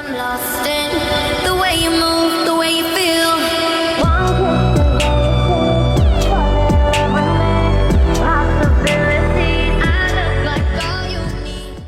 I'm lost in the way you move, the way you feel. Possibilities, I look like all you need.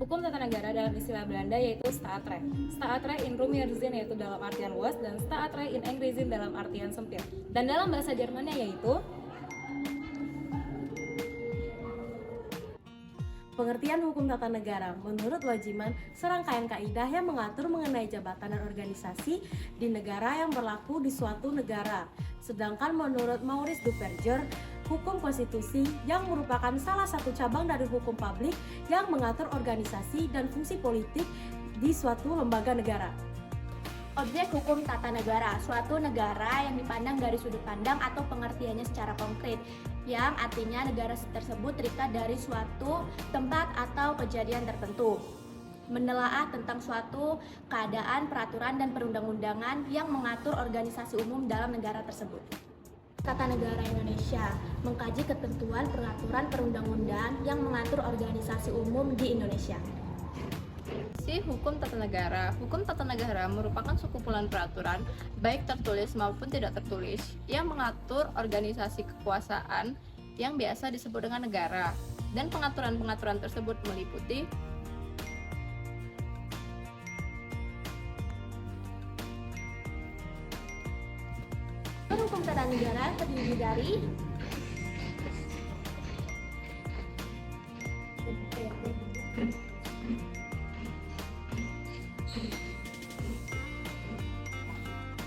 Hukum tata negara dalam istilah Belanda yaitu staatsrecht. Staatsrecht in Romein zin yaitu dalam artian luas dan staatsrecht in Engels zin dalam artian sempit. Dan dalam bahasa Jermannya yaitu Pengertian hukum tata negara menurut Wajiman serangkaian kaidah yang mengatur mengenai jabatan dan organisasi di negara yang berlaku di suatu negara. Sedangkan menurut Maurice Duverger, hukum konstitusi yang merupakan salah satu cabang dari hukum publik yang mengatur organisasi dan fungsi politik di suatu lembaga negara. Objek hukum tata negara, suatu negara yang dipandang dari sudut pandang atau pengertiannya secara konkret, yang artinya negara tersebut terikat dari suatu tempat atau kejadian tertentu. Menelaah tentang suatu keadaan, peraturan, dan perundang-undangan yang mengatur organisasi umum dalam negara tersebut. Tata Negara Indonesia mengkaji ketentuan peraturan perundang-undang yang mengatur organisasi umum di Indonesia. Hukum tata negara. Hukum tata negara merupakan sekumpulan peraturan, baik tertulis maupun tidak tertulis, yang mengatur organisasi kekuasaan yang biasa disebut dengan negara. Dan pengaturan-pengaturan tersebut meliputi Hukum tata negara terdiri dari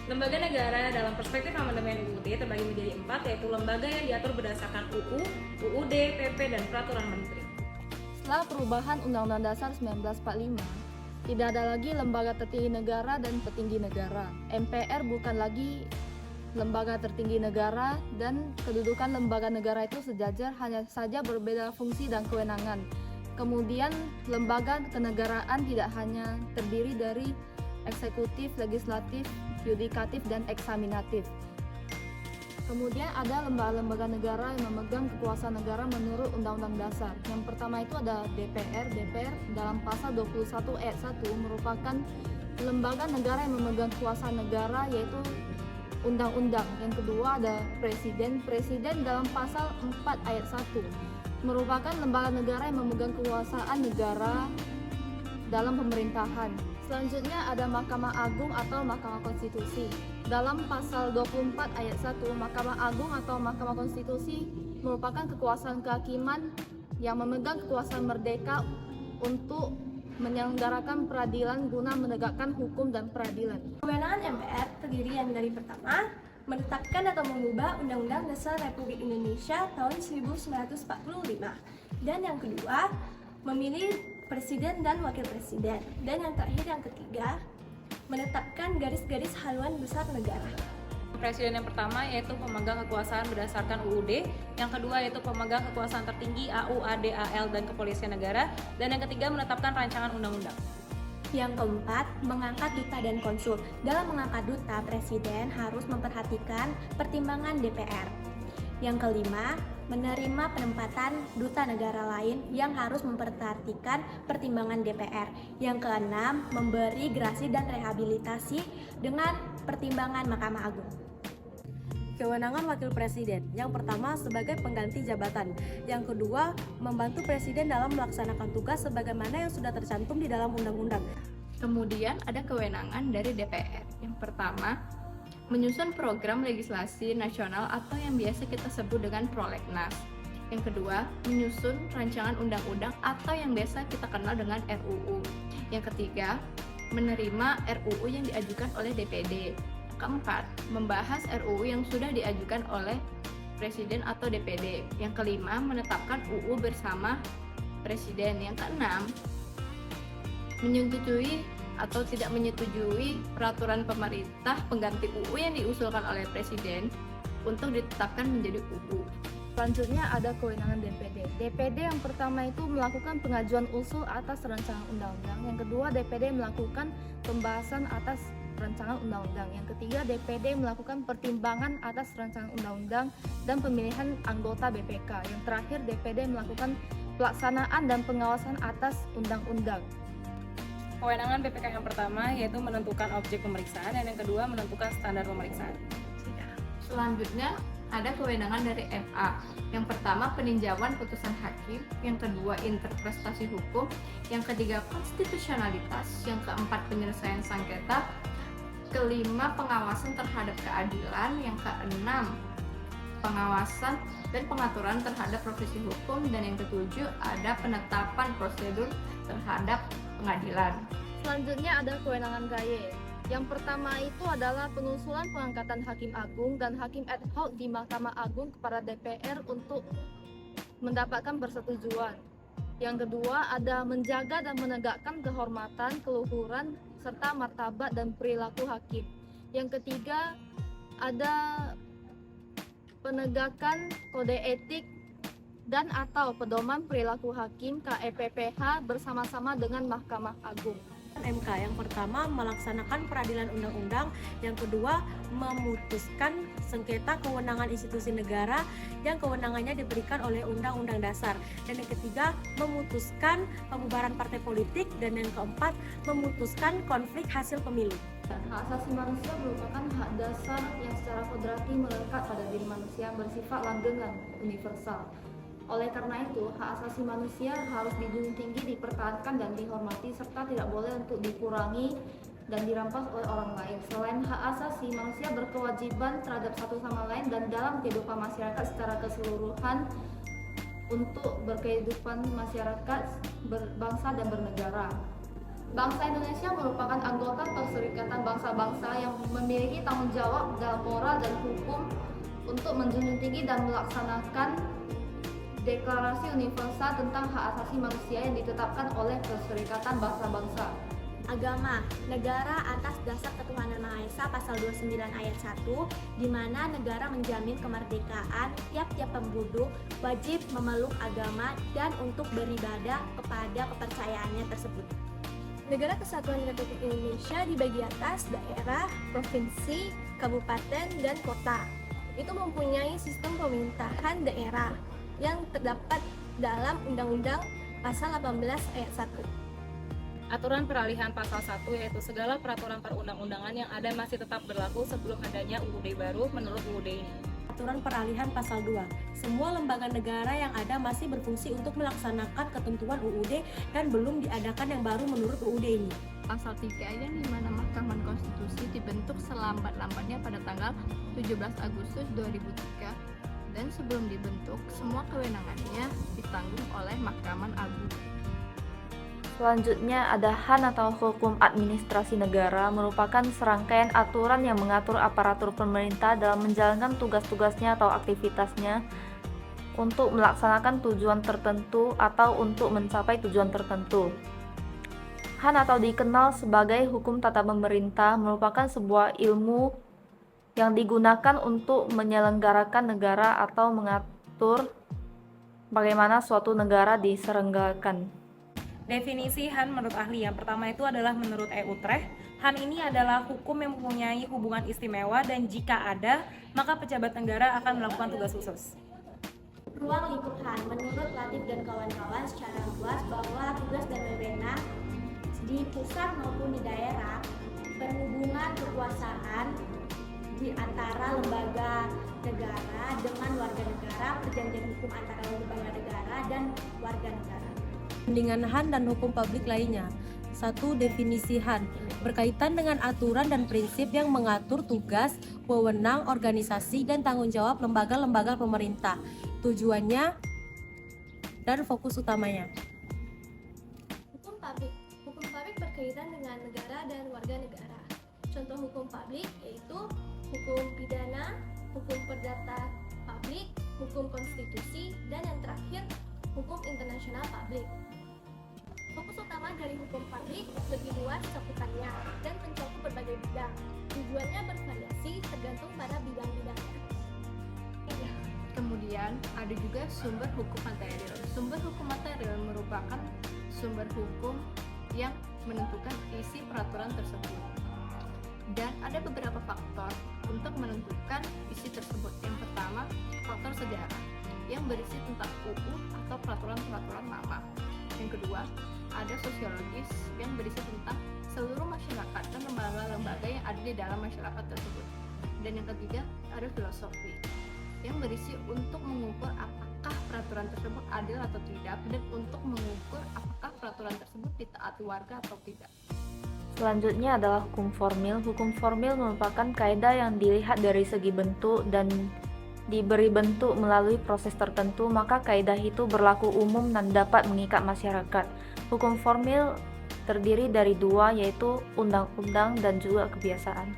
lembaga negara dalam perspektif amandemen UUD terbagi menjadi 4, yaitu lembaga yang diatur berdasarkan UU, UUD, PP, dan Peraturan Menteri. setelah perubahan Undang-Undang Dasar 1945, tidak ada lagi lembaga tertinggi negara dan petinggi negara. MPR bukan lagi lembaga tertinggi negara dan kedudukan lembaga negara itu sejajar, hanya saja berbeda fungsi dan kewenangan. Kemudian lembaga kenegaraan tidak hanya terdiri dari eksekutif, legislatif, yudikatif, dan eksaminatif. Kemudian ada lembaga-lembaga negara yang memegang kekuasaan negara menurut Undang-Undang Dasar. Yang pertama itu ada DPR. DPR dalam pasal 21 ayat 1 merupakan lembaga negara yang memegang kekuasaan negara yaitu undang-undang. Yang kedua ada Presiden. Presiden dalam pasal 4 ayat 1 merupakan lembaga negara yang memegang kekuasaan negara dalam pemerintahan. Selanjutnya ada Mahkamah Agung atau Mahkamah Konstitusi. Dalam pasal 24 ayat 1, Mahkamah Agung atau Mahkamah Konstitusi merupakan kekuasaan kehakiman yang memegang kekuasaan merdeka untuk menyelenggarakan peradilan guna menegakkan hukum dan peradilan. Kewenangan MPR terdiri yang dari pertama, menetapkan atau mengubah Undang-Undang Dasar Republik Indonesia tahun 1945. Dan yang kedua, memilih presiden dan wakil presiden. Dan yang terakhir, yang ketiga, menetapkan garis-garis haluan besar negara. Presiden yang pertama yaitu pemegang kekuasaan berdasarkan UUD, yang kedua yaitu pemegang kekuasaan tertinggi AU, AD, AL, dan Kepolisian Negara, dan yang ketiga menetapkan rancangan undang-undang. Yang keempat, mengangkat duta dan konsul. Dalam mengangkat duta, presiden harus memperhatikan pertimbangan DPR. Yang kelima, menerima penempatan duta negara lain yang harus memperhatikan pertimbangan DPR. Yang keenam, memberi gerasi dan rehabilitasi dengan pertimbangan Mahkamah Agung. Kewenangan wakil presiden, yang pertama sebagai pengganti jabatan, yang kedua membantu presiden dalam melaksanakan tugas sebagaimana yang sudah tercantum di dalam undang-undang. Kemudian ada kewenangan dari DPR. Yang pertama, menyusun program legislasi nasional atau yang biasa kita sebut dengan prolegnas. Yang kedua, menyusun rancangan undang-undang atau yang biasa kita kenal dengan RUU. Yang ketiga, menerima RUU yang diajukan oleh DPD. Keempat, membahas RUU yang sudah diajukan oleh Presiden atau DPD. Yang kelima, menetapkan UU bersama Presiden. Yang keenam, menyetujui atau tidak menyetujui peraturan pemerintah pengganti UU yang diusulkan oleh Presiden untuk ditetapkan menjadi UU. Selanjutnya ada kewenangan DPD. DPD yang pertama itu melakukan pengajuan usul atas rancangan undang-undang. Yang kedua, DPD melakukan pembahasan atas rancangan undang-undang. Yang ketiga, DPD melakukan pertimbangan atas rancangan undang-undang dan pemilihan anggota BPK. Yang terakhir, DPD melakukan pelaksanaan dan pengawasan atas undang-undang. Kewenangan BPK yang pertama yaitu menentukan objek pemeriksaan dan yang kedua menentukan standar pemeriksaan. Selanjutnya ada kewenangan dari MA. Yang pertama peninjauan putusan hakim, yang kedua interpretasi hukum, yang ketiga konstitusionalitas, yang keempat penyelesaian sengketa, kelima pengawasan terhadap keadilan, yang keenam pengawasan dan pengaturan terhadap profesi hukum, dan yang ketujuh ada penetapan prosedur terhadap pengadilan. Selanjutnya ada kewenangan KY. Yang pertama itu adalah pengusulan pengangkatan hakim agung dan hakim ad hoc di Mahkamah Agung kepada DPR untuk mendapatkan persetujuan. Yang kedua ada menjaga dan menegakkan kehormatan, keluhuran, serta martabat dan perilaku hakim. Yang ketiga ada penegakan kode etik dan atau pedoman perilaku hakim KEPPH bersama-sama dengan Mahkamah Agung. MK yang pertama melaksanakan peradilan undang-undang, yang kedua memutuskan sengketa kewenangan institusi negara yang kewenangannya diberikan oleh Undang-Undang Dasar, dan yang ketiga memutuskan pembubaran partai politik, dan yang keempat memutuskan konflik hasil pemilu. Hak asasi manusia merupakan hak dasar yang secara kodrati melekat pada diri manusia bersifat langgeng dan universal. Oleh karena itu, hak asasi manusia harus dijunjung tinggi, dipertahankan dan dihormati, serta tidak boleh untuk dikurangi dan dirampas oleh orang lain. Selain hak asasi, manusia berkewajiban terhadap satu sama lain dan dalam kehidupan masyarakat secara keseluruhan untuk berkehidupan masyarakat, berbangsa dan bernegara. Bangsa Indonesia merupakan anggota Perserikatan Bangsa-Bangsa yang memiliki tanggung jawab dalam moral dan hukum untuk menjunjung tinggi dan melaksanakan Deklarasi Universal tentang Hak Asasi Manusia yang ditetapkan oleh Perserikatan Bangsa-Bangsa. Agama, negara atas dasar ketuhanan Maha Esa pasal 29 ayat 1, di mana negara menjamin kemerdekaan tiap-tiap penduduk wajib memeluk agama dan untuk beribadah kepada kepercayaannya tersebut. Negara Kesatuan Republik Indonesia dibagi atas daerah, provinsi, kabupaten, dan kota. Itu mempunyai sistem pemerintahan daerah yang terdapat dalam Undang-Undang Pasal 18 ayat 1. Aturan peralihan pasal 1 yaitu segala peraturan perundang-undangan yang ada masih tetap berlaku sebelum adanya UUD baru menurut UUD ini. Aturan peralihan pasal 2. Semua lembaga negara yang ada masih berfungsi untuk melaksanakan ketentuan UUD dan belum diadakan yang baru menurut UUD ini. Pasal 3 yang dimana Mahkamah Konstitusi dibentuk selambat-lambatnya pada tanggal 17 Agustus 2003 dan sebelum dibentuk semua kewenangannya ditanggung oleh Mahkamah Agung. Selanjutnya ada HAN atau Hukum Administrasi Negara, merupakan serangkaian aturan yang mengatur aparatur pemerintah dalam menjalankan tugas-tugasnya atau aktivitasnya untuk melaksanakan tujuan tertentu atau untuk mencapai tujuan tertentu. HAN atau dikenal sebagai hukum tata pemerintah merupakan sebuah ilmu yang digunakan untuk menyelenggarakan negara atau mengatur bagaimana suatu negara diselenggarakan. Definisi HAN menurut ahli yang pertama itu adalah menurut E. Utrecht. HAN ini adalah hukum yang mempunyai hubungan istimewa dan jika ada, maka pejabat negara akan melakukan tugas khusus. Ruang lingkup HAN menurut Latif dan kawan-kawan secara luas bahwa tugas dan wewenang di pusat maupun di daerah, berhubungan kekuasaan di antara lembaga negara dengan warga negara, perjanjian hukum antara lembaga negara dan warga negara. Dengan HAN dan hukum publik lainnya. 1. Definisi HAN berkaitan dengan aturan dan prinsip yang mengatur tugas, wewenang, organisasi, dan tanggung jawab lembaga-lembaga pemerintah, tujuannya, dan fokus utamanya. Hukum publik berkaitan dengan negara dan warga negara. Contoh hukum publik yaitu hukum pidana, hukum perdata publik, hukum konstitusi, dan yang terakhir hukum internasional publik. Fokus pertama dari hukum publik lebih luas cakupannya dan mencakup berbagai bidang. Tujuannya bervariasi tergantung pada bidang-bidangnya. Kemudian ada juga sumber hukum material. Sumber hukum material merupakan sumber hukum yang menentukan isi peraturan tersebut. Dan ada beberapa faktor untuk menentukan isi tersebut. Yang pertama, faktor sejarah yang berisi tentang UU atau peraturan-peraturan lama. Yang kedua, ada sosiologis yang berisi tentang seluruh masyarakat dan lembaga-lembaga yang ada di dalam masyarakat tersebut. Dan yang ketiga, ada filosofi yang berisi untuk mengukur apakah peraturan tersebut adil atau tidak dan untuk mengukur apakah peraturan tersebut ditaati warga atau tidak. Selanjutnya adalah hukum formil. Hukum formil merupakan kaidah yang dilihat dari segi bentuk dan diberi bentuk melalui proses tertentu, maka kaidah itu berlaku umum dan dapat mengikat masyarakat. Hukum formil terdiri dari dua, yaitu undang-undang dan juga kebiasaan.